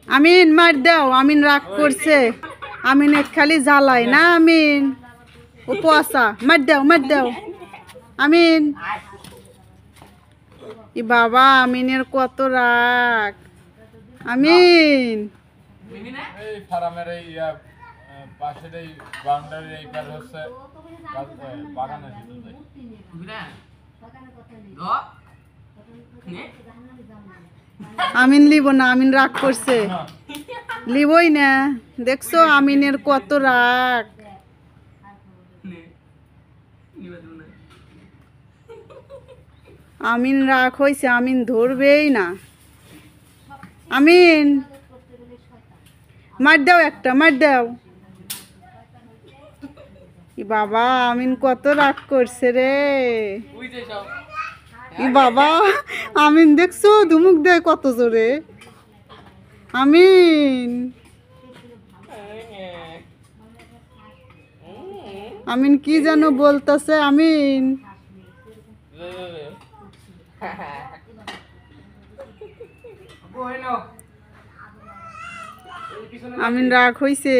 আমিন মার দাও। আমিন রাগ করছে। আমিন খালি জ্বালাই না। আমিন উপবাসা মার দাও, মার দাও। আমিন ই বাবা, আমিনের কত রাগ। আমিন এই ফার্মের এই পাশের এই বাউন্ডারির এই পার হচ্ছে বাগানের ভিতরে আমিন লিব না। আমিন রাগ করছে, লিবই না। দেখছো আমিনের কত রাগ। আমিন রাগ হয়েছে, আমিন ধরবেই না। আমিন মার দাও একটা, মার দাও। ই বাবা, আমিন কত রাগ করছে রে। ই বাবা, আমিন দেখছো ধুমুক দেয় কত জোরে। আমিন আমিন কি যেন বলতেছে। আমিন আমিন রাগ হইছে।